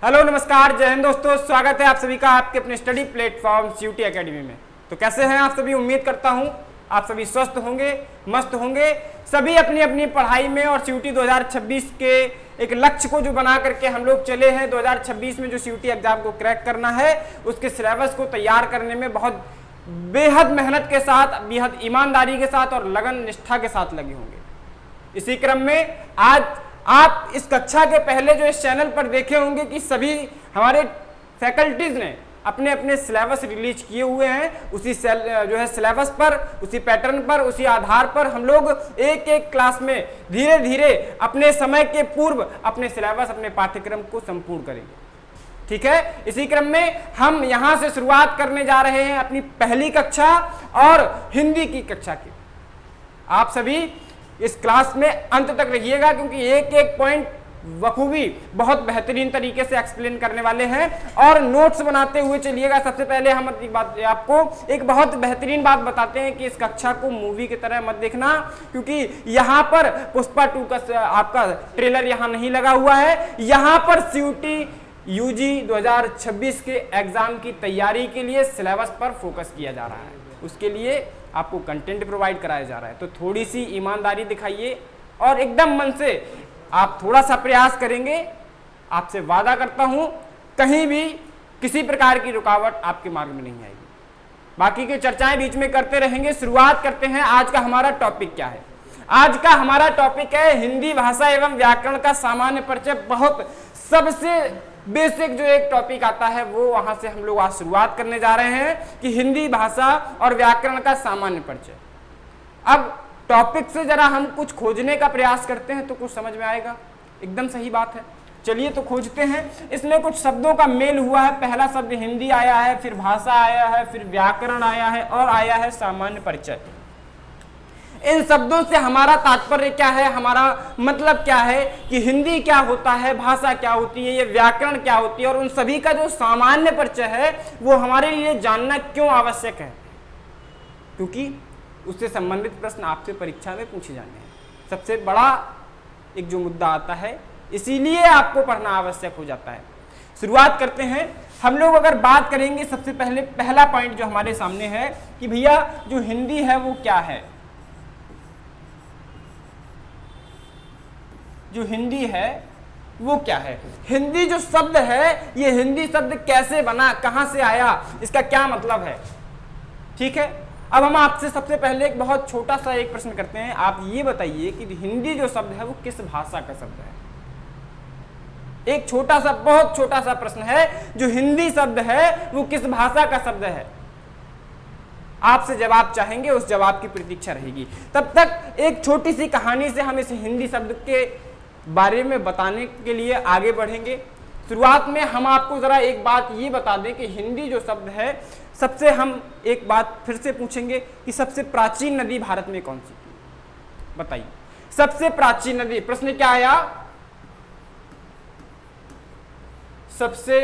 Hello नमस्कार, जय हिंद दोस्तों। स्वागत है आप सभी का आपके अपने स्टडी प्लेटफॉर्म सीयूटी एकेडमी में। तो कैसे हैं आप सभी? उम्मीद करता हूं आप सभी स्वस्थ होंगे, मस्त होंगे। सभी अपनी अपनी पढ़ाई में और सीयूटी 2026 के एक लक्ष्य को जो बना करके हम लोग चले हैं, 2026 में जो सीयूटी एग्जाम को क्रैक करना है, उसके सिलेबस को तैयार करने में बहुत बेहद मेहनत के साथ, बेहद ईमानदारी के साथ और लगन निष्ठा के साथ लगे होंगे। इसी क्रम में आज आप इस कक्षा के पहले जो इस चैनल पर देखे होंगे कि सभी हमारे फैकल्टीज ने अपने अपने सिलेबस रिलीज किए हुए हैं। उसी जो है सिलेबस पर, उसी पैटर्न पर, उसी आधार पर हम लोग एक एक क्लास में धीरे धीरे अपने समय के पूर्व अपने सिलेबस, अपने पाठ्यक्रम को संपूर्ण करेंगे। ठीक है, इसी क्रम में हम यहां से शुरुआत करने जा रहे हैं अपनी पहली कक्षा और हिंदी की कक्षा की। आप सभी इस क्लास में अंत तक रहिएगा क्योंकि एक एक पॉइंट बखूबी बहुत बेहतरीन तरीके से एक्सप्लेन करने वाले हैं और नोट्स बनाते हुए चलिएगा। सबसे पहले हम आपको एक बहुत बेहतरीन बात बताते हैं कि इस कक्षा को मूवी की तरह मत देखना, क्योंकि यहाँ पर पुष्पा 2 का आपका ट्रेलर यहाँ नहीं लगा हुआ है। यहाँ पर सीयूटी यूजी 2026 के एग्जाम की तैयारी के लिए सिलेबस पर फोकस किया जा रहा है। उसके लिए आपको कंटेंट प्रोवाइड कराया जा रहा है। तो थोड़ी सी ईमानदारी दिखाइए और एकदम मन से आप थोड़ा सा प्रयास करेंगे। आपसे वादा करता हूं कहीं भी किसी प्रकार की रुकावट आपके मार्ग में नहीं आएगी। बाकी की चर्चाएं बीच में करते रहेंगे। शुरुआत करते हैं। आज का हमारा टॉपिक क्या है? आज का हमारा टॉपिक है हिंदी भाषा एवं व्याकरण का सामान्य परिचय। बहुत सबसे बेसिक जो एक टॉपिक आता है वो वहां से हम लोग आज शुरुआत करने जा रहे हैं कि हिंदी भाषा और व्याकरण का सामान्य परिचय। अब टॉपिक से जरा हम कुछ खोजने का प्रयास करते हैं तो कुछ समझ में आएगा। एकदम सही बात है। चलिए तो खोजते हैं। इसमें कुछ शब्दों का मेल हुआ है। पहला शब्द हिंदी आया है, फिर भाषा आया है, फिर व्याकरण आया है और आया है सामान्य परिचय। इन शब्दों से हमारा तात्पर्य क्या है, हमारा मतलब क्या है कि हिंदी क्या होता है, भाषा क्या होती है, ये व्याकरण क्या होती है और उन सभी का जो सामान्य परिचय है वो हमारे लिए जानना क्यों आवश्यक है, क्योंकि उससे संबंधित प्रश्न आपसे परीक्षा में पूछे जाने हैं। सबसे बड़ा एक जो मुद्दा आता है, इसीलिए आपको पढ़ना आवश्यक हो जाता है। शुरुआत करते हैं। हम लोग अगर बात करेंगे, सबसे पहले पहला पॉइंट जो हमारे सामने है कि भैया जो हिंदी है वो क्या है। जो हिंदी है वो क्या है? हिंदी जो शब्द है, ये हिंदी शब्द कैसे बना, कहां से आया, इसका क्या मतलब है? ठीक है, अब हम आपसे सबसे पहले एक बहुत छोटा सा एक प्रश्न करते हैं। आप ये बताइए कि हिंदी जो शब्द है वो किस भाषा का शब्द है? एक छोटा सा, बहुत छोटा सा प्रश्न है। जो हिंदी शब्द है वो किस भाषा का शब्द है? आपसे जवाब चाहेंगे, उस जवाब की प्रतीक्षा रहेगी। तब तक एक छोटी सी कहानी से हम इस हिंदी शब्द के बारे में बताने के लिए आगे बढ़ेंगे। शुरुआत में हम आपको जरा एक बात ये बता दें कि हिंदी जो शब्द है, सबसे हम एक बात फिर से पूछेंगे कि सबसे प्राचीन नदी भारत में कौन सी थी? बताइए, सबसे प्राचीन नदी। प्रश्न क्या आया? सबसे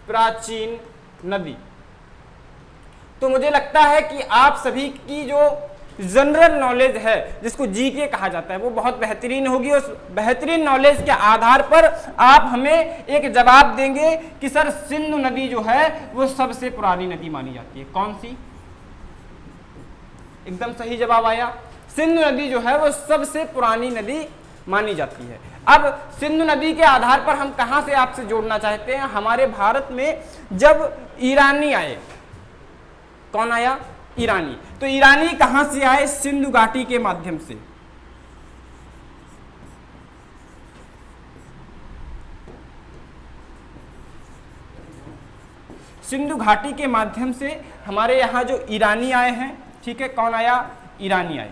प्राचीन नदी। तो मुझे लगता है कि आप सभी की जो जनरल नॉलेज है, जिसको जीके कहा जाता है, वो बहुत बेहतरीन होगी। उस बेहतरीन नॉलेज के आधार पर आप हमें एक जवाब देंगे कि सर सिंधु नदी जो है वो सबसे पुरानी नदी मानी जाती है। कौन सी? एकदम सही जवाब आया। सिंधु नदी जो है वो सबसे पुरानी नदी मानी जाती है। अब सिंधु नदी के आधार पर हम कहां से आपसे जोड़ना चाहते हैं? हमारे भारत में जब ईरानी आए, कौन आया? ईरानी। तो ईरानी कहां से आए? सिंधु घाटी के माध्यम से। सिंधु घाटी के माध्यम से हमारे यहां जो ईरानी आए हैं, ठीक है, कौन आया? ईरानी आए।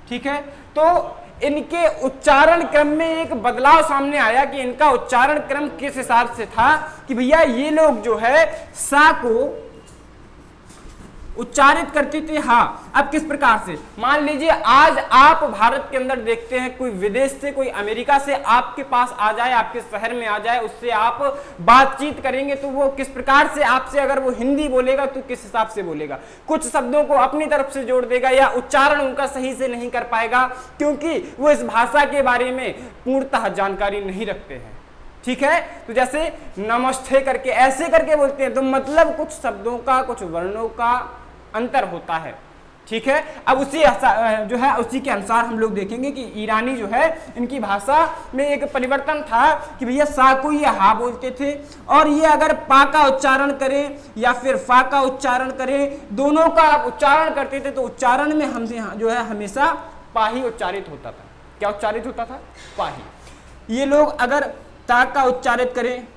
ठीक है, तो इनके उच्चारण क्रम में एक बदलाव सामने आया कि इनका उच्चारण क्रम किस हिसाब से था कि भैया ये लोग जो है सा को उच्चारित करते थे। हाँ, अब किस प्रकार से, मान लीजिए आज आप भारत के अंदर देखते हैं, कोई विदेश से, कोई अमेरिका से आपके पास आ जाए, आपके शहर में आ जाए, उससे आप बातचीत करेंगे तो वो किस प्रकार से आपसे, अगर वो हिंदी बोलेगा तो किस हिसाब से बोलेगा, कुछ शब्दों को अपनी तरफ से जोड़ देगा या उच्चारण उनका सही से नहीं कर पाएगा, क्योंकि वो इस भाषा के बारे में पूर्णतः जानकारी नहीं रखते हैं। ठीक है, तो जैसे नमस्ते करके ऐसे करके बोलते हैं, तो मतलब कुछ शब्दों का, कुछ वर्णों का अंतर होता है। ठीक है, अब उसी जो है उसी के अनुसार हम लोग देखेंगे कि ईरानी जो है, इनकी भाषा में एक परिवर्तन था कि भैया सा को ये हा बोलते थे, और ये अगर पा का उच्चारण करें या फिर फा का उच्चारण करें, दोनों का उच्चारण करते थे तो उच्चारण में हमसे जो है हमेशा पा ही उच्चारित होता था। क्या उच्चारित होता था? पा ही। ये लोग अगर ता का उच्चारित करें,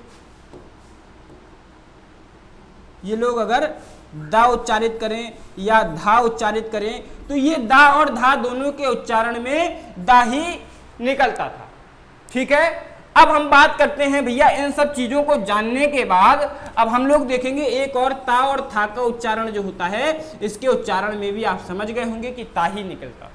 ये लोग अगर दा उच्चारित करें या धा उच्चारित करें, तो ये दा और धा दोनों के उच्चारण में दा ही निकलता था। ठीक है, अब हम बात करते हैं भैया इन सब चीजों को जानने के बाद अब हम लोग देखेंगे एक और ता और था का उच्चारण जो होता है, इसके उच्चारण में भी आप समझ गए होंगे कि ता ही निकलता।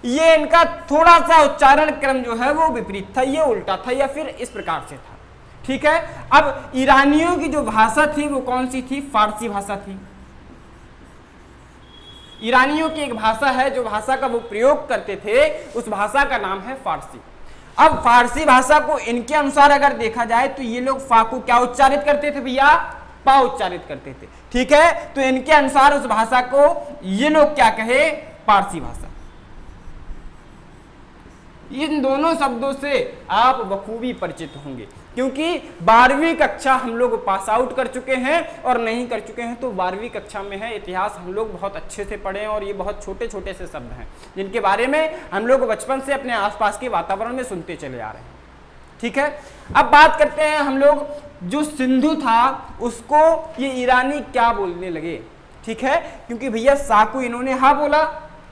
ये इनका थोड़ा सा उच्चारण क्रम जो है वो विपरीत था, ये उल्टा था या फिर इस प्रकार से था। ठीक है, अब ईरानियों की जो भाषा थी वो कौन सी थी? फारसी भाषा थी। ईरानियों की एक भाषा है, जो भाषा का वो प्रयोग करते थे, उस भाषा का नाम है फारसी। अब फारसी भाषा को इनके अनुसार अगर देखा जाए तो ये लोग फा को क्या उच्चारित करते थे भैया? पा उच्चारित करते थे। ठीक है, तो इनके अनुसार उस भाषा को ये लोग क्या कहे? पारसी भाषा। इन दोनों शब्दों से आप बखूबी परिचित होंगे, क्योंकि 12वीं कक्षा हम लोग पास आउट कर चुके हैं, और नहीं कर चुके हैं तो 12वीं कक्षा में है इतिहास हम लोग बहुत अच्छे से पढ़े हैं, और ये बहुत छोटे छोटे से शब्द हैं जिनके बारे में हम लोग बचपन से अपने आसपास के वातावरण में सुनते चले आ रहे हैं। ठीक है, अब बात करते हैं हम लोग, जो सिंधु था उसको ये ईरानी क्या बोलने लगे। ठीक है, क्योंकि भैया सा को इन्होंने हा बोला।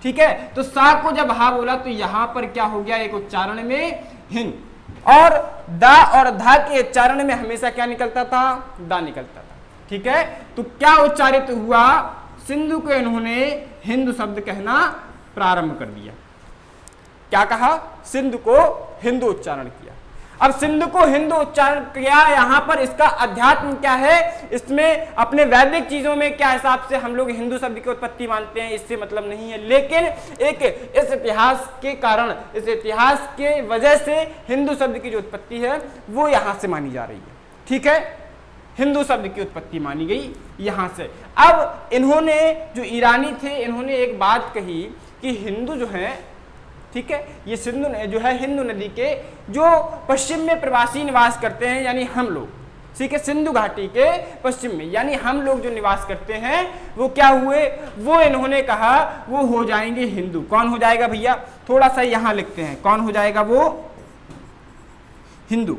ठीक है, तो सा को जब हा बोला तो यहां पर क्या हो गया? एक उच्चारण में हिंद, और दा और धा के उच्चारण में हमेशा क्या निकलता था? दा निकलता था। ठीक है, तो क्या उच्चारित हुआ? सिंधु को इन्होंने हिंदू शब्द कहना प्रारंभ कर दिया। क्या कहा? सिंधु को हिंदू उच्चारण किया। अब सिंधु को हिंदू उच्चारण किया, यहां पर इसका अध्यात्म क्या है? इसमें अपने वैदिक चीजों में क्या हिसाब से हम लोग हिंदू शब्द की उत्पत्ति मानते हैं, इससे मतलब नहीं है, लेकिन एक इस इतिहास के कारण, इस इतिहास के वजह से हिंदू शब्द की जो उत्पत्ति है वो यहां से मानी जा रही है। ठीक है, हिंदू शब्द की उत्पत्ति मानी गई यहां से। अब इन्होंने, जो ईरानी थे, इन्होंने एक बात कही कि हिंदू जो है, ठीक है, ये सिंधु जो है हिंदू नदी के जो पश्चिम में प्रवासी निवास करते हैं, यानी हम लोग, ठीक है, सिंधु घाटी के पश्चिम में, यानी हम लोग जो निवास करते हैं वो क्या हुए? वो इन्होंने कहा वो हो जाएंगे हिंदू। कौन हो जाएगा भैया? थोड़ा सा यहां लिखते हैं, कौन हो जाएगा? वो हिंदू।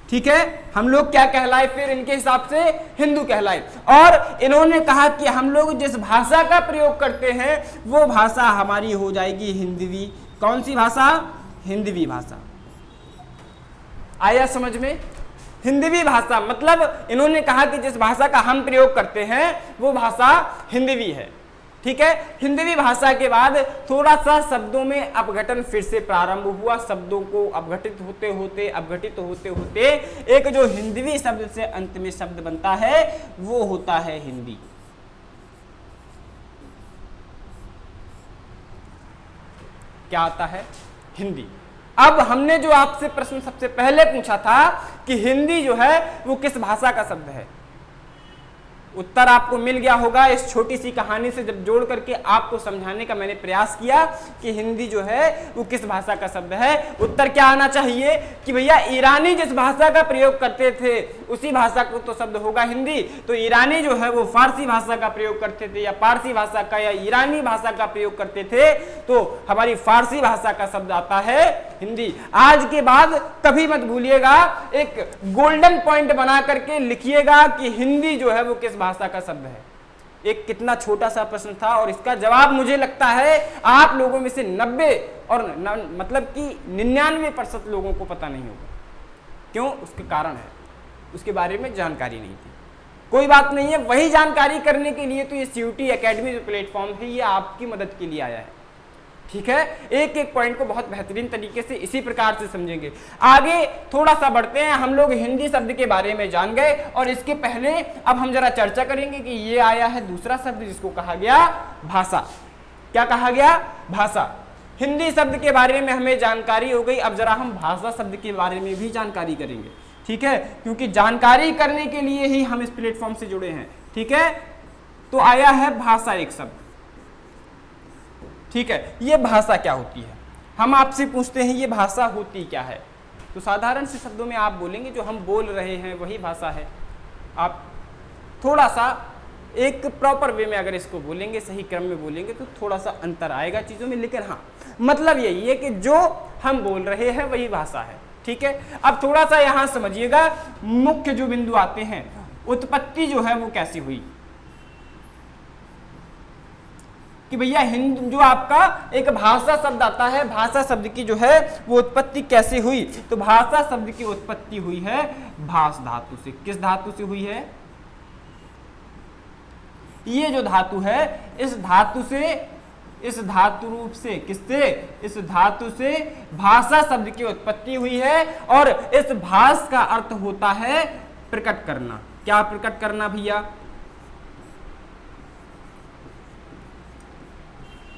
ठीक है, हम लोग क्या कहलाए फिर इनके हिसाब से? हिंदू कहलाए। और इन्होंने कहा कि हम लोग जिस भाषा का प्रयोग करते हैं वो भाषा हमारी हो जाएगी हिंदवी। कौन सी भाषा? हिंदवी भाषा। आया समझ में? हिंदवी भाषा मतलब इन्होंने कहा कि जिस भाषा का हम प्रयोग करते हैं वो भाषा हिंदवी है। ठीक है, हिंदवी भाषा के बाद थोड़ा सा शब्दों में अपघटन फिर से प्रारंभ हुआ। शब्दों को अपघटित होते होते एक जो हिंदवी शब्द से अंत में शब्द बनता है वो होता है हिंदी। क्या आता है? हिंदी। अब हमने जो आपसे प्रश्न सबसे पहले पूछा था कि हिंदी जो है वो किस भाषा का शब्द है, उत्तर आपको मिल गया होगा। इस छोटी सी कहानी से जब जोड़ करके आपको समझाने का मैंने प्रयास किया कि हिंदी जो है वो किस भाषा का शब्द है, उत्तर क्या आना चाहिए कि भैया ईरानी जिस भाषा का प्रयोग करते थे उसी भाषा को तो शब्द होगा हिंदी। तो ईरानी जो है वो फारसी भाषा का प्रयोग करते थे, या पारसी भाषा का या ईरानी भाषा का प्रयोग करते थे, तो हमारी फारसी भाषा का शब्द आता है हिंदी। आज के बाद कभी मत भूलिएगा, एक गोल्डन पॉइंट बना करके लिखिएगा कि हिंदी जो है वो किस भाषा का शब्द है। एक कितना छोटा सा प्रश्न था और इसका जवाब मुझे लगता है आप लोगों में से 90 और मतलब कि 99% लोगों को पता नहीं होगा। क्यों? उसके कारण है, उसके बारे में जानकारी नहीं थी। कोई बात नहीं है, वही जानकारी करने के लिए तो ये CUT एकेडमी जो प्लेटफॉर्म है ये आपकी मदद के लिए आया है। ठीक है, एक एक पॉइंट को बहुत बेहतरीन तरीके से इसी प्रकार से समझेंगे। आगे थोड़ा सा बढ़ते हैं, हम लोग हिंदी शब्द के बारे में जान गए और इसके पहले अब हम जरा चर्चा करेंगे कि ये आया है दूसरा शब्द जिसको कहा गया भाषा। क्या कहा गया? भाषा। हिंदी शब्द के बारे में हमें जानकारी हो गई, अब जरा हम भाषा शब्द के बारे में भी जानकारी करेंगे। ठीक है, क्योंकि जानकारी करने के लिए ही हम इस प्लेटफॉर्म से जुड़े हैं। ठीक है, तो आया है भाषा एक शब्द। ठीक है, ये भाषा क्या होती है? हम आपसे पूछते हैं ये भाषा होती क्या है, तो साधारण से शब्दों में आप बोलेंगे जो हम बोल रहे हैं वही भाषा है। आप थोड़ा सा एक प्रॉपर वे में अगर इसको बोलेंगे, सही क्रम में बोलेंगे तो थोड़ा सा अंतर आएगा चीज़ों में, लेकिन हाँ मतलब यही है कि जो हम बोल रहे हैं वही भाषा है। ठीक है, अब थोड़ा सा यहाँ समझिएगा, मुख्य जो बिंदु आते हैं, उत्पत्ति जो है वो कैसी हुई कि भैया हिंदी जो आपका एक भाषा शब्द आता है, भाषा शब्द की जो है वो उत्पत्ति कैसे हुई? तो भाषा शब्द की उत्पत्ति हुई है भास धातु से। किस धातु से हुई है? ये जो धातु है इस धातु से, इस धातु रूप से, किससे? इस धातु से भाषा शब्द की उत्पत्ति हुई है और इस भास का अर्थ होता है प्रकट करना। क्या प्रकट करना भैया?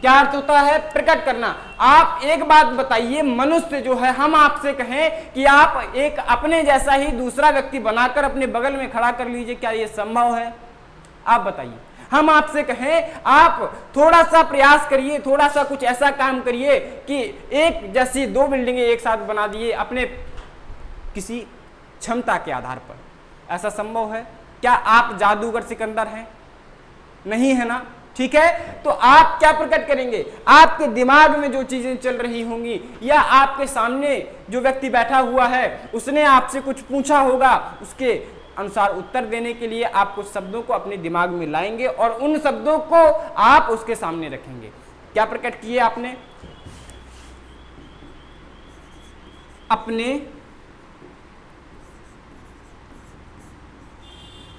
क्या अर्थ होता है? प्रकट करना। आप एक बात बताइए, मनुष्य जो है, हम आपसे कहें कि आप एक अपने जैसा ही दूसरा व्यक्ति बनाकर अपने बगल में खड़ा कर लीजिए, क्या ये संभव है? आप बताइए। हम आपसे कहें आप थोड़ा सा प्रयास करिए, थोड़ा सा कुछ ऐसा काम करिए कि एक जैसी दो बिल्डिंगें एक साथ बना दिए अपने किसी क्षमता के आधार पर, ऐसा संभव है? क्या आप जादूगर सिकंदर हैं? नहीं है ना। ठीक है, तो आप क्या प्रकट करेंगे? आपके दिमाग में जो चीजें चल रही होंगी या आपके सामने जो व्यक्ति बैठा हुआ है उसने आपसे कुछ पूछा होगा, उसके अनुसार उत्तर देने के लिए आप कुछ शब्दों को अपने दिमाग में लाएंगे और उन शब्दों को आप उसके सामने रखेंगे। क्या प्रकट किए आपने? अपने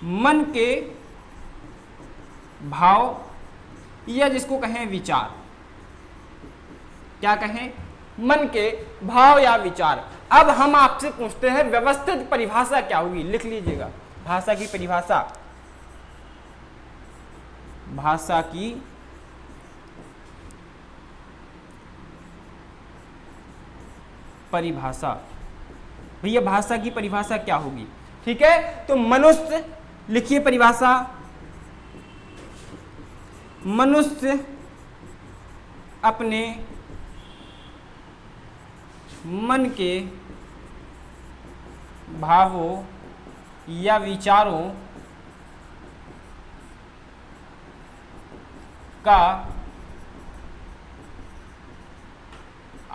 मन के भाव या जिसको कहें विचार। क्या कहें? मन के भाव या विचार। अब हम आपसे पूछते हैं व्यवस्थित परिभाषा क्या होगी? लिख लीजिएगा भाषा की परिभाषा। भाषा की परिभाषा। भैया भाषा की परिभाषा क्या होगी? ठीक है, तो मनुष्य, लिखिए परिभाषा, मनुष्य अपने मन के भावों या विचारों का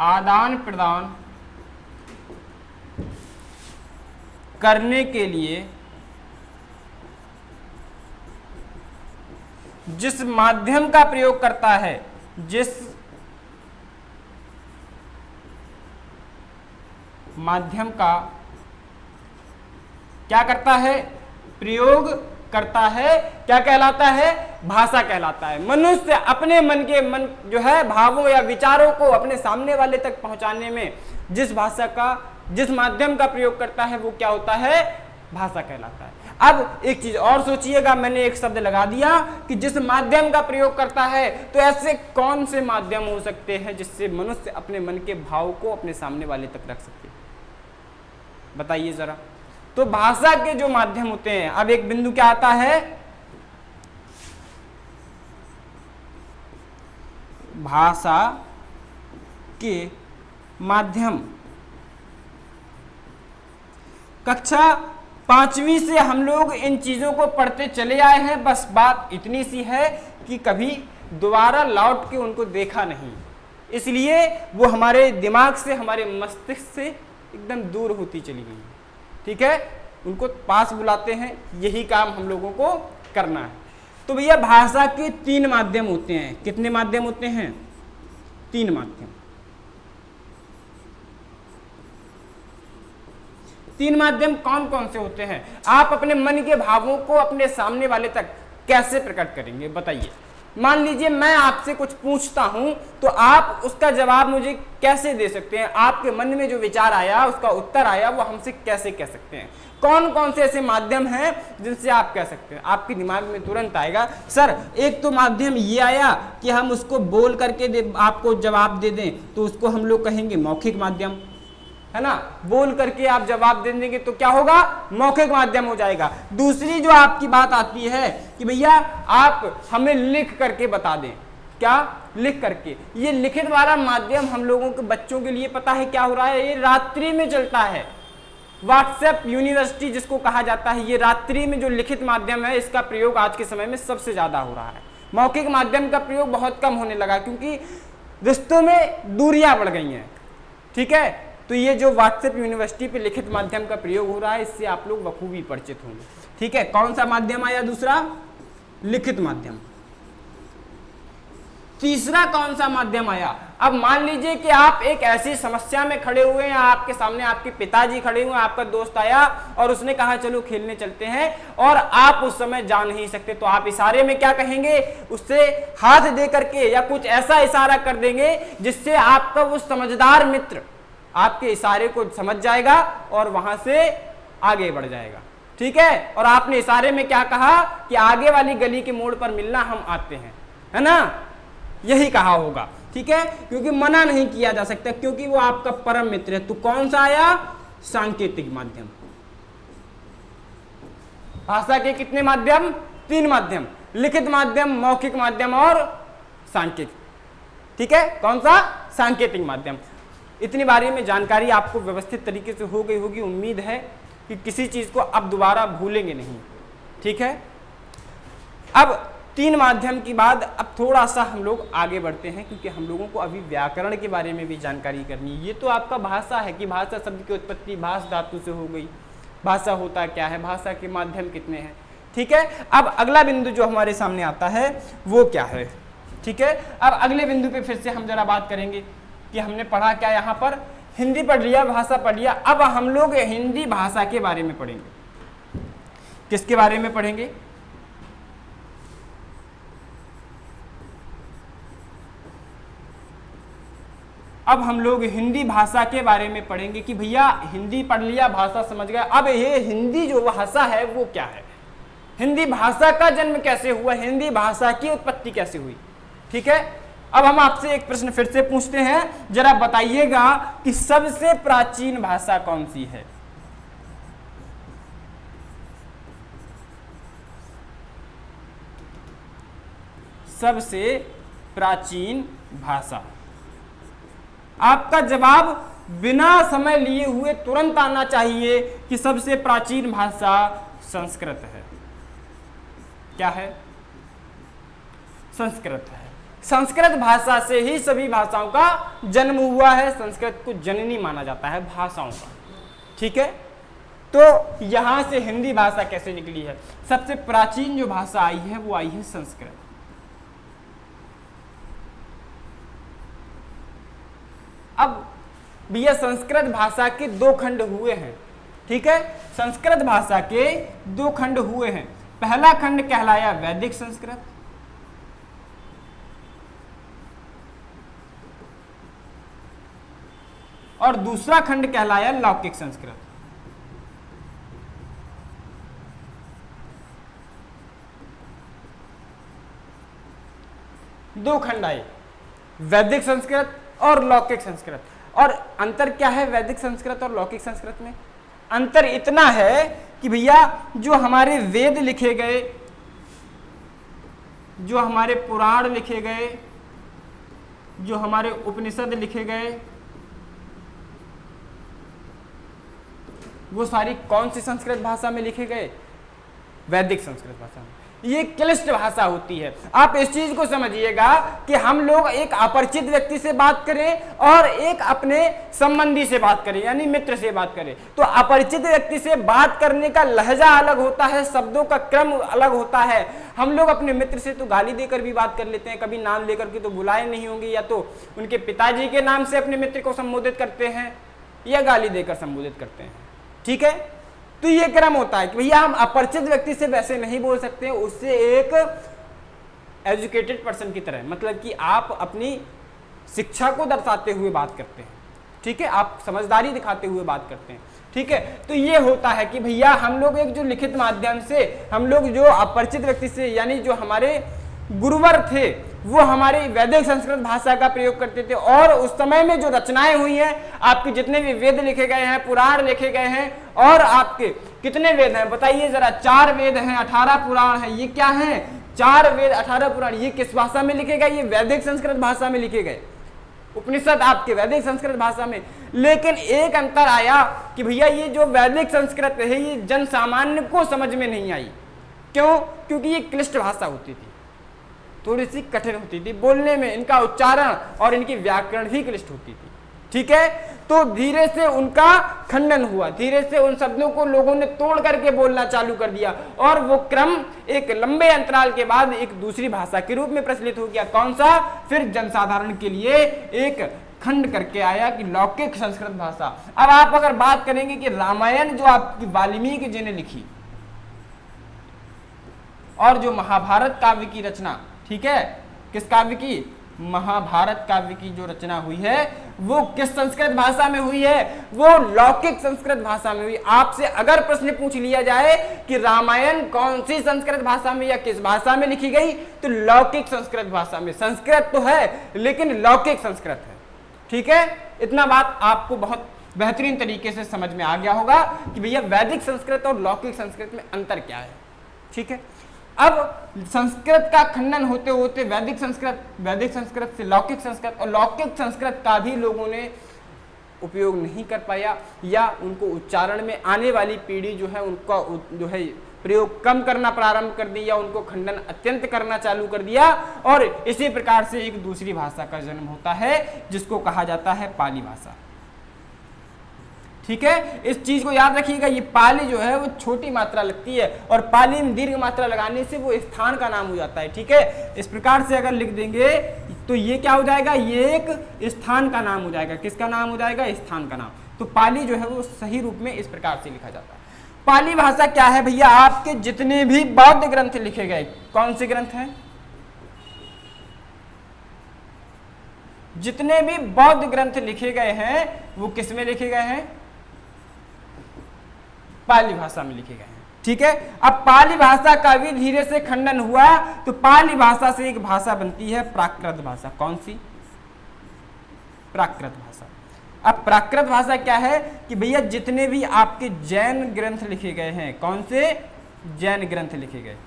आदान प्रदान करने के लिए जिस माध्यम का प्रयोग करता है, जिस माध्यम का क्या करता है? प्रयोग करता है, क्या कहलाता है? भाषा कहलाता है। मनुष्य अपने मन जो है भावों या विचारों को अपने सामने वाले तक पहुंचाने में जिस भाषा का, जिस माध्यम का प्रयोग करता है वो क्या होता है? भाषा कहलाता है। अब एक चीज और सोचिएगा, मैंने एक शब्द लगा दिया कि जिस माध्यम का प्रयोग करता है, तो ऐसे कौन से माध्यम हो सकते हैं जिससे मनुष्य अपने मन के भाव को अपने सामने वाले तक रख सके? बताइए जरा। तो भाषा के जो माध्यम होते हैं, अब एक बिंदु क्या आता है? भाषा के माध्यम। कक्षा 5वीं से हम लोग इन चीजों को पढ़ते चले आए हैं, बस बात इतनी सी है कि कभी दोबारा लौट के उनको देखा नहीं, इसलिए वो हमारे दिमाग से, हमारे मस्तिष्क से एकदम दूर होती चली गई। ठीक है, उनको पास बुलाते हैं, यही काम हम लोगों को करना है। तो भैया भाषा के 3 माध्यम होते हैं। कितने माध्यम होते हैं? 3 माध्यम। तीन माध्यम कौन कौन से होते हैं? आप अपने मन के भावों को अपने सामने वाले तक कैसे प्रकट करेंगे बताइए। मान लीजिए मैं आपसे कुछ पूछता हूं तो आप उसका जवाब मुझे कैसे दे सकते हैं? आपके मन में जो विचार आया, उसका उत्तर आया, वो हमसे कैसे कह सकते हैं? कौन कौन से ऐसे माध्यम हैं जिनसे आप कह सकते हैं? आपके दिमाग में तुरंत आएगा सर एक तो माध्यम ये आया कि हम उसको बोल करके आपको जवाब दे दें, तो उसको हम लोग कहेंगे मौखिक माध्यम, है ना। बोल करके आप जवाब दे देंगे तो क्या होगा? मौखिक माध्यम हो जाएगा। दूसरी जो आपकी बात आती है कि भैया आप हमें लिख करके बता दें। क्या? लिख करके। ये लिखित वाला माध्यम हम लोगों के बच्चों के लिए पता है क्या हो रहा है? ये रात्रि में चलता है। व्हाट्सएप यूनिवर्सिटी जिसको कहा जाता है, ये रात्रि में जो लिखित माध्यम है, इसका प्रयोग आज के समय में सबसे ज्यादा हो रहा है। मौखिक माध्यम का प्रयोग बहुत कम होने लगा क्योंकि रिश्तों में दूरियां बढ़ गई हैं। ठीक है, तो ये जो व्हाट्सएप यूनिवर्सिटी पे लिखित माध्यम का प्रयोग हो रहा है, इससे आप लोग बखूबी परिचित होंगे। ठीक है, कौन सा माध्यम आया? दूसरा लिखित माध्यम। तीसरा कौन सा माध्यम आया? अब मान लीजिए कि आप एक ऐसी समस्या में खड़े हुए हैं, आपके सामने आपके पिताजी खड़े हुए हैं, आपका दोस्त आया और उसने कहा चलो खेलने चलते हैं, और आप उस समय जा नहीं सकते, तो आप इशारे में क्या कहेंगे? उससे हाथ दे करके या कुछ ऐसा इशारा कर देंगे जिससे आपका वो समझदार मित्र आपके इशारे को समझ जाएगा और वहां से आगे बढ़ जाएगा। ठीक है, और आपने इशारे में क्या कहा कि आगे वाली गली के मोड़ पर मिलना, हम आते हैं, है ना। यही कहा होगा। ठीक है, क्योंकि मना नहीं किया जा सकता, क्योंकि वो आपका परम मित्र है। तो कौन सा आया? सांकेतिक माध्यम। भाषा के कितने माध्यम? तीन माध्यम, लिखित माध्यम, मौखिक माध्यम और सांकेतिक। ठीक है, कौन सा? सांकेतिक माध्यम। इतनी बारी में जानकारी आपको व्यवस्थित तरीके से हो गई होगी। उम्मीद है कि किसी चीज को अब दोबारा भूलेंगे नहीं। ठीक है, अब तीन माध्यम के बाद अब थोड़ा सा हम लोग आगे बढ़ते हैं, क्योंकि हम लोगों को अभी व्याकरण के बारे में भी जानकारी करनी है। ये तो आपका भाषा है कि भाषा शब्द की उत्पत्ति भाष धातु से हो गई। भाषा होता क्या है, भाषा के माध्यम कितने हैं। ठीक है, अब अगला बिंदु जो हमारे सामने आता है वो क्या है? ठीक है, अब अगले बिंदु पे फिर से हम जरा बात करेंगे कि हमने पढ़ा क्या। यहाँ पर हिंदी पढ़ लिया, भाषा पढ़ लिया, अब हम लोग हिंदी भाषा के बारे में पढ़ेंगे। किसके बारे में पढ़ेंगे? अब हम लोग हिंदी भाषा के बारे में पढ़ेंगे कि भैया हिंदी पढ़ लिया, भाषा समझ गए, अब ये हिंदी जो भाषा है वो क्या है, हिंदी भाषा का जन्म कैसे हुआ, हिंदी भाषा की उत्पत्ति कैसे हुई। ठीक है, अब हम आपसे एक प्रश्न फिर से पूछते हैं, जरा बताइएगा कि सबसे प्राचीन भाषा कौन सी है? सबसे प्राचीन भाषा। आपका जवाब बिना समय लिए हुए तुरंत आना चाहिए कि सबसे प्राचीन भाषा संस्कृत है। क्या है? संस्कृत है। संस्कृत भाषा से ही सभी भाषाओं का जन्म हुआ है। संस्कृत को जननी माना जाता है भाषाओं का। ठीक है, तो यहां से हिंदी भाषा कैसे निकली है? सबसे प्राचीन जो भाषा आई है वो आई है संस्कृत। अब भैया संस्कृत भाषा के दो खंड हुए हैं। ठीक है, संस्कृत भाषा के दो खंड हुए हैं। पहला खंड कहलाया वैदिक संस्कृत, और दूसरा खंड कहलाया लौकिक संस्कृत। दो खंड आए, वैदिक संस्कृत और लौकिक संस्कृत। और अंतर क्या है वैदिक संस्कृत और लौकिक संस्कृत में? अंतर इतना है कि भैया जो हमारे वेद लिखे गए, जो हमारे पुराण लिखे गए, जो हमारे उपनिषद लिखे गए, वो सारी कौन सी संस्कृत भाषा में लिखे गए? वैदिक संस्कृत भाषा में। ये क्लिष्ट भाषा होती है। आप इस चीज को समझिएगा कि हम लोग एक अपरिचित व्यक्ति से बात करें और एक अपने संबंधी से बात करें, यानी मित्र से बात करें, तो अपरिचित व्यक्ति से बात करने का लहजा अलग होता है, शब्दों का क्रम अलग होता है। हम लोग अपने मित्र से तो गाली देकर भी बात कर लेते हैं, कभी नाम लेकर के तो बुलाए नहीं होंगे, या तो उनके पिताजी के नाम से अपने मित्र को संबोधित करते हैं या गाली देकर संबोधित करते हैं। ठीक है। तो ये क्रम होता है कि भैया हम अपरिचित व्यक्ति से वैसे नहीं बोल सकते, उससे एक एजुकेटेड पर्सन की तरह, मतलब कि आप अपनी शिक्षा को दर्शाते हुए बात करते हैं, ठीक है, आप समझदारी दिखाते हुए बात करते हैं, ठीक है। तो ये होता है कि भैया हम लोग एक जो लिखित माध्यम से हम लोग जो अपरिचित व्यक्ति से, यानी जो हमारे गुरुवर थे वो हमारी वैदिक संस्कृत भाषा का प्रयोग करते थे, और उस समय में जो रचनाएं हुई हैं, आपके जितने भी वेद लिखे गए हैं, पुराण लिखे गए हैं, और आपके कितने वेद हैं बताइए जरा, 4 वेद हैं, 18 पुराण हैं, ये क्या हैं, 4 वेद 18 पुराण, ये किस भाषा में लिखे गए, ये वैदिक संस्कृत भाषा में लिखे गए, उपनिषद आपके वैदिक संस्कृत भाषा में। लेकिन एक अंतर आया कि भैया ये जो वैदिक संस्कृत है ये जन सामान्य को समझ में नहीं आई। क्यों? क्योंकि ये क्लिष्ट भाषा होती थी, थोड़ी सी कठिन होती थी बोलने में, इनका उच्चारण और इनकी व्याकरण भी क्लिष्ट होती थी, ठीक है। तो धीरे से उनका खंडन हुआ, धीरे से उन शब्दों को लोगों ने तोड़ करके बोलना चालू कर दिया, और वो क्रम एक लंबे अंतराल के बाद एक दूसरी भाषा के रूप में प्रचलित हो गया। कौन सा? फिर जनसाधारण के लिए एक खंड करके आया कि लौकिक संस्कृत भाषा। अब आप अगर बात करेंगे कि रामायण जो आपकी वाल्मीकि जी ने लिखी, और जो महाभारत काव्य की रचना, ठीक है, किस काव्य की? महाभारत काव्य की जो रचना हुई है वो किस संस्कृत भाषा में हुई है? वो लौकिक संस्कृत भाषा में हुई। आपसे अगर प्रश्न पूछ लिया जाए कि रामायण कौन सी संस्कृत भाषा में या किस भाषा में लिखी गई, तो लौकिक संस्कृत भाषा में। संस्कृत तो है लेकिन लौकिक संस्कृत है, ठीक है। इतना बात आपको बहुत बेहतरीन तरीके से समझ में आ गया होगा कि भैया वैदिक संस्कृत और लौकिक संस्कृत में अंतर क्या है, ठीक है। अब संस्कृत का खंडन होते होते वैदिक संस्कृत से लौकिक संस्कृत, और लौकिक संस्कृत का भी लोगों ने उपयोग नहीं कर पाया, या उनको उच्चारण में आने वाली पीढ़ी जो है उनका जो है प्रयोग कम करना प्रारंभ कर दिया, उनको खंडन अत्यंत करना चालू कर दिया, और इसी प्रकार से एक दूसरी भाषा का जन्म होता है जिसको कहा जाता है पाली भाषा, ठीक है। इस चीज को याद रखिएगा, ये पाली जो है वो छोटी मात्रा लगती है, और पाली में दीर्घ मात्रा लगाने से वो स्थान का नाम हो जाता है, ठीक है। इस प्रकार से अगर लिख देंगे तो ये क्या हो जाएगा, ये एक स्थान का नाम हो जाएगा। किसका नाम हो जाएगा? स्थान का नाम। तो पाली जो है वो सही रूप में इस प्रकार से लिखा जाता है। पाली भाषा क्या है भैया? आपके जितने भी बौद्ध ग्रंथ लिखे गए, कौन से ग्रंथ हैं? जितने भी बौद्ध ग्रंथ लिखे गए हैं वो किस में लिखे गए हैं? पाली भाषा में लिखे गए हैं, ठीक है। अब पाली भाषा का भी धीरे से खंडन हुआ, तो पाली भाषा से एक भाषा बनती है प्राकृत भाषा। कौन सी? प्राकृत भाषा। अब प्राकृत भाषा क्या है कि भैया जितने भी आपके जैन ग्रंथ लिखे गए हैं, कौन से? जैन ग्रंथ लिखे गए,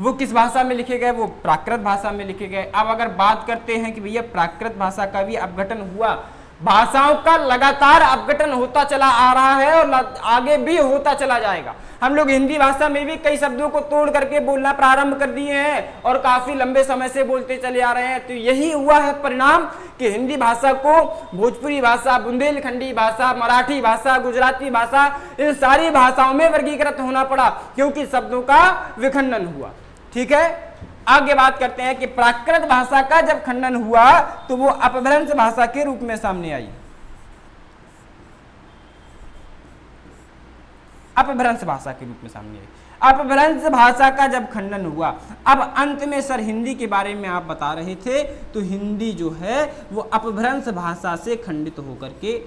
वो किस भाषा में लिखे गए? वो प्राकृत भाषा में लिखे गए। अब अगर बात करते हैं कि भैया प्राकृत भाषा का भी अपघटन हुआ, भाषाओं का लगातार अपघटन होता चला आ रहा है और आगे भी होता चला जाएगा। हम लोग हिंदी भाषा में भी कई शब्दों को तोड़ करके बोलना प्रारंभ कर दिए हैं और काफी लंबे समय से बोलते चले आ रहे हैं। तो यही हुआ है परिणाम कि हिंदी भाषा को भोजपुरी भाषा, बुंदेलखंडी भाषा, मराठी भाषा, गुजराती भाषा, इन सारी भाषाओं में वर्गीकृत होना पड़ा क्योंकि शब्दों का विखंडन हुआ, ठीक है। आगे बात करते हैं कि प्राकृत भाषा का जब खंडन हुआ तो वो अपभ्रंश भाषा के रूप में सामने आई। अपभ्रंश भाषा के रूप में सामने आई। अपभ्रंश भाषा का जब खंडन हुआ, अब अंत में सर हिंदी के बारे में आप बता रहे थे, तो हिंदी जो है वो अपभ्रंश भाषा से खंडित होकर के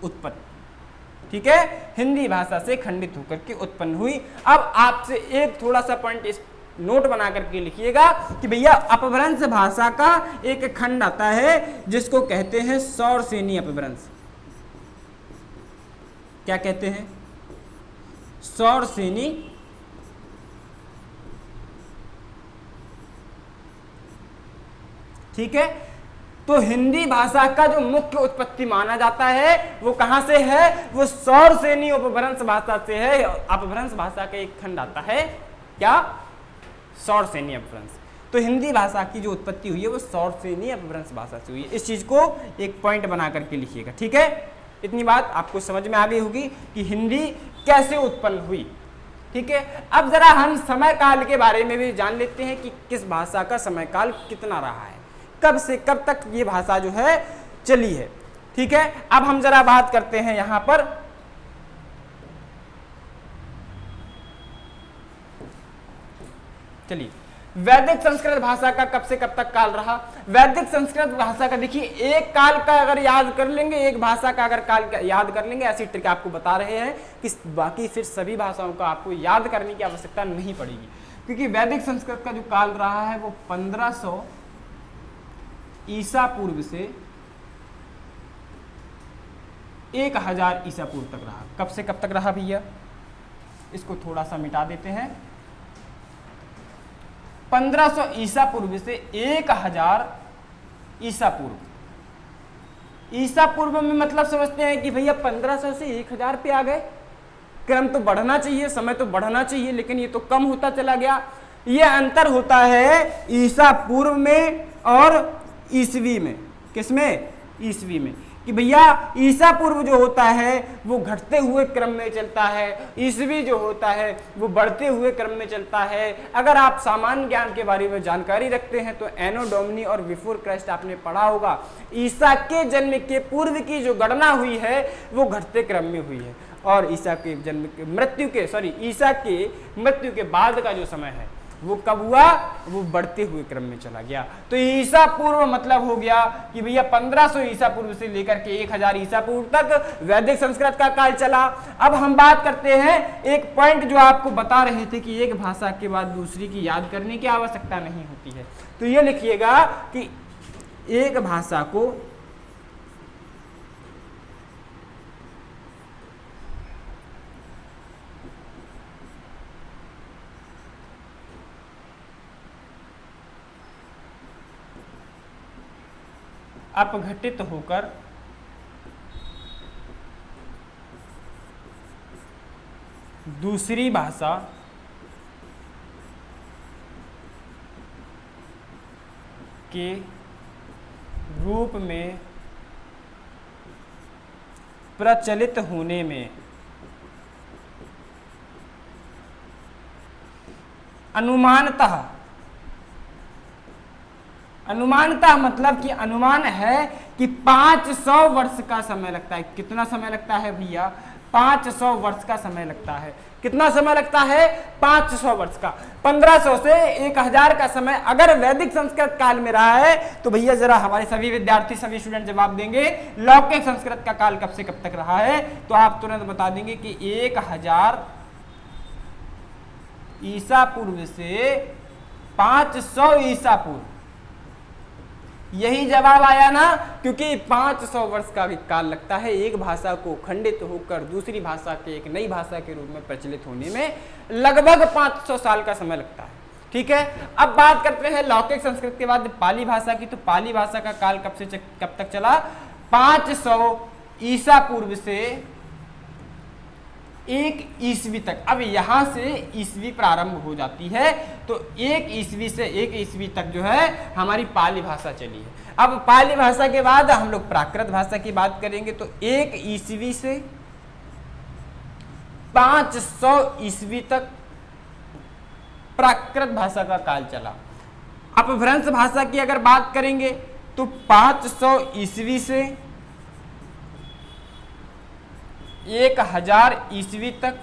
उत्पन्न, ठीक है, हिंदी भाषा से खंडित होकर के उत्पन्न हुई। अब आपसे एक थोड़ा सा पॉइंट इस नोट बना करके लिखिएगा कि भैया अपभ्रंश भाषा का एक खंड आता है जिसको कहते हैं सौरसेनी अपभ्रंश। क्या कहते हैं? सौरसेनी ठीक है। तो हिंदी भाषा का जो मुख्य उत्पत्ति माना जाता है वो कहां से है? वो सौरसेनी अपभ्रंश भाषा से है। अपभ्रंश भाषा का एक खंड आता है, क्या? सौरसेनी अपभ्रंश। तो हिंदी भाषा की जो उत्पत्ति हुई है वो सौरसेनी अपभ्रंश भाषा से हुई है। इस चीज को एक पॉइंट बना करके लिखिएगा, ठीक है। इतनी बात आपको समझ में आ गई होगी कि हिंदी कैसे उत्पन्न हुई, ठीक है। अब जरा हम समय काल के बारे में भी जान लेते हैं कि किस भाषा का समय काल कितना रहा है, कब से कब तक ये भाषा जो है चली है, ठीक है। अब हम जरा बात करते हैं यहाँ पर चलिए, वैदिक संस्कृत भाषा का कब से कब तक काल रहा? वैदिक संस्कृत भाषा का देखिए, एक काल का अगर याद कर लेंगे, एक भाषा का अगर काल का याद कर लेंगे, ऐसी ट्रिक आपको बता रहे हैं कि बाकी फिर सभी भाषाओं का आपको याद करने की आवश्यकता नहीं पड़ेगी, क्योंकि वैदिक संस्कृत का जो काल रहा है वो 1500 ईसा पूर्व से 1000 ईसा पूर्व तक रहा। कब से कब तक रहा भैया? इसको थोड़ा सा मिटा देते हैं। 1500 ईसा पूर्व से 1000 ईसा पूर्व। ईसा पूर्व में मतलब समझते हैं कि भैया 1500 से 1000 पे आ गए। क्रम तो बढ़ना चाहिए, समय तो बढ़ना चाहिए, लेकिन ये तो कम होता चला गया। ये अंतर होता है ईसा पूर्व में और ईसवी में। किसमें? ईसवी में। कि भैया ईसा पूर्व जो होता है वो घटते हुए क्रम में चलता है, ईसवी जो होता है वो बढ़ते हुए क्रम में चलता है। अगर आप सामान्य ज्ञान के बारे में जानकारी रखते हैं तो एनो डोमिनी और बिफोर क्राइस्ट आपने पढ़ा होगा। ईसा के जन्म के पूर्व की जो गणना हुई है वो घटते क्रम में हुई है, और ईसा के जन्म के ईसा के मृत्यु के बाद का जो समय है वो कब हुआ? वो बढ़ते हुए क्रम में चला गया। तो ईसा पूर्व मतलब हो गया कि भैया 1500 ईसा पूर्व से लेकर के 1000 ईसा पूर्व तक वैदिक संस्कृत का काल चला। अब हम बात करते हैं एक पॉइंट जो आपको बता रहे थे कि एक भाषा के बाद दूसरी की याद करने की आवश्यकता नहीं होती है। तो ये लिखिएगा कि एक भाषा को अपघटित होकर दूसरी भाषा के रूप में प्रचलित होने में अनुमानतः मतलब कि अनुमान है कि 500 वर्ष का समय लगता है। कितना समय लगता है भैया? 500 वर्ष का समय लगता है। कितना समय लगता है? 500 वर्ष का। 1500 से 1000 का समय अगर वैदिक संस्कृत काल में रहा है तो भैया जरा हमारे सभी विद्यार्थी, सभी स्टूडेंट जवाब देंगे। लौकिक संस्कृत का काल कब से कब तक रहा है? तो आप तुरंत बता देंगे कि 1000 ईसा पूर्व से 500 ईसा पूर्व। यही जवाब आया ना, क्योंकि 500 वर्ष का काल लगता है एक भाषा को खंडित होकर दूसरी भाषा के एक नई भाषा के रूप में प्रचलित होने में लगभग 500 साल का समय लगता है। ठीक है, अब बात करते हैं लौकिक संस्कृत के बाद पाली भाषा की। तो पाली भाषा का काल कब से कब तक चला? 500 ईसा पूर्व से 1 ईस्वी तक। अब यहां से ईस्वी प्रारंभ हो जाती है, तो 1 ईस्वी से 1 ईस्वी तक जो है हमारी पाली भाषा चली है। अब पाली भाषा के बाद हम लोग प्राकृत भाषा की बात करेंगे। तो 1 ईस्वी से 500 ईस्वी तक प्राकृत भाषा का काल चला। अपभ्रंश भाषा की अगर बात करेंगे तो 500 ईस्वी से 1000 ईस्वी तक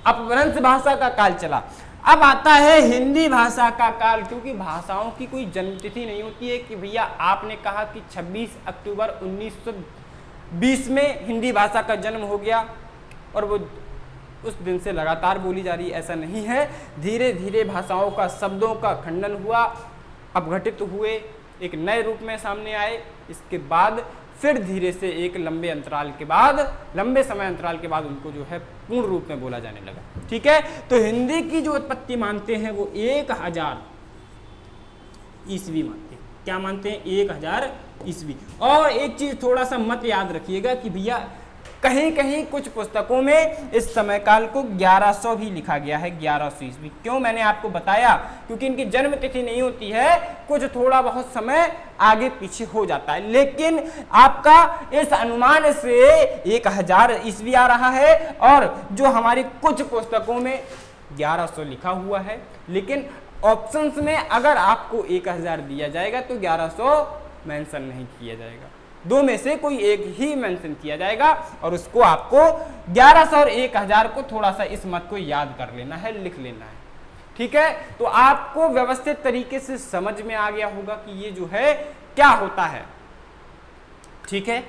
अपभ्रंश भाषा का काल चला। अब आता है हिंदी भाषा का काल, क्योंकि भाषाओं की कोई जन्मतिथि नहीं होती है कि भैया आपने कहा कि 26 अक्टूबर 1920 में हिंदी भाषा का जन्म हो गया और वो उस दिन से लगातार बोली जा रही, ऐसा नहीं है। धीरे धीरे भाषाओं का, शब्दों का खंडन हुआ, अपघटित हुए, एक नए रूप में सामने आए। इसके बाद फिर धीरे से एक लंबे समय अंतराल के बाद उनको जो है पूर्ण रूप में बोला जाने लगा। ठीक है, तो हिंदी की जो उत्पत्ति मानते हैं वो 1000 ईस्वी मानते हैं। क्या मानते हैं? 1000 ईस्वी। और एक चीज थोड़ा सा मत याद रखिएगा कि भैया कहीं कहीं कुछ पुस्तकों में इस समय काल को 1100 भी लिखा गया है, 1100 ईस्वी। क्यों? मैंने आपको बताया, क्योंकि इनकी जन्म तिथि नहीं होती है, कुछ थोड़ा बहुत समय आगे पीछे हो जाता है। लेकिन आपका इस अनुमान से 1000 ईस्वी आ रहा है, और जो हमारी कुछ पुस्तकों में 1100 लिखा हुआ है, लेकिन ऑप्शंस में अगर आपको 1000 दिया जाएगा तो 1100 मेंशन नहीं किया जाएगा। दो में से कोई एक ही मेंशन किया जाएगा, और उसको आपको 1100 और 1000 को थोड़ा सा इस मत को याद कर लेना है, लिख लेना है। ठीक है, तो आपको व्यवस्थित तरीके से समझ में आ गया होगा कि ये जो है क्या होता है। ठीक है,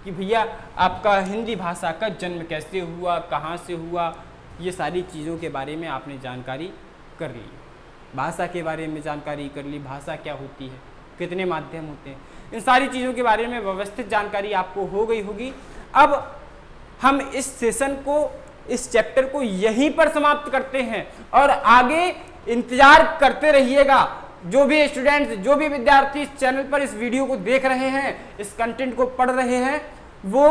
कि भैया आपका हिंदी भाषा का जन्म कैसे हुआ, कहाँ से हुआ, ये सारी चीज़ों के बारे में आपने जानकारी कर ली, भाषा के बारे में जानकारी कर ली, भाषा क्या होती है, कितने माध्यम होते हैं, इन सारी चीज़ों के बारे में व्यवस्थित जानकारी आपको हो गई होगी। अब हम इस सेशन को, इस चैप्टर को यहीं पर समाप्त करते हैं और आगे इंतजार करते रहिएगा। जो भी स्टूडेंट्स, जो भी विद्यार्थी इस चैनल पर इस वीडियो को देख रहे हैं, इस कंटेंट को पढ़ रहे हैं, वो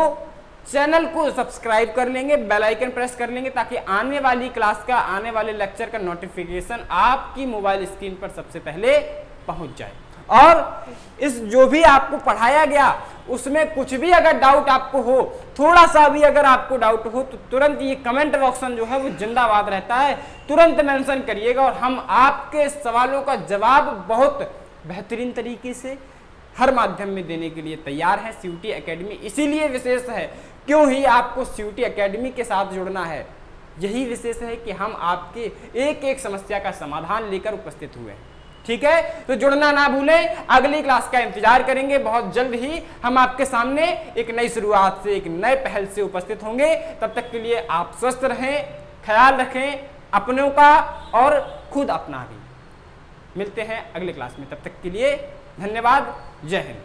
चैनल को सब्सक्राइब कर लेंगे, बेल आइकन प्रेस कर लेंगे, ताकि आने वाली क्लास का, आने वाले लेक्चर का नोटिफिकेशन आपकी मोबाइल स्क्रीन पर सबसे पहले पहुंच जाए। और इस जो भी आपको पढ़ाया गया उसमें कुछ भी अगर डाउट आपको हो, थोड़ा सा भी अगर आपको डाउट हो, तो तुरंत ये कमेंट बॉक्स जो है वो जिंदाबाद रहता है, तुरंत मेंशन करिएगा और हम आपके सवालों का जवाब बहुत बेहतरीन तरीके से हर माध्यम में देने के लिए तैयार है। सीयूटी एकेडमी इसीलिए विशेष है, क्यों ही आपको सीयूटी एकेडमी के साथ जुड़ना है, यही विशेष है कि हम आपके एक एक समस्या का समाधान लेकर उपस्थित हुए हैं। ठीक है, तो जुड़ना ना भूलें, अगली क्लास का इंतजार करेंगे। बहुत जल्द ही हम आपके सामने एक नई शुरुआत से, एक नए पहल से उपस्थित होंगे। तब तक के लिए आप स्वस्थ रहें, ख्याल रखें अपनों का और खुद अपना भी। मिलते हैं अगले क्लास में, तब तक के लिए धन्यवाद। जय हिंद।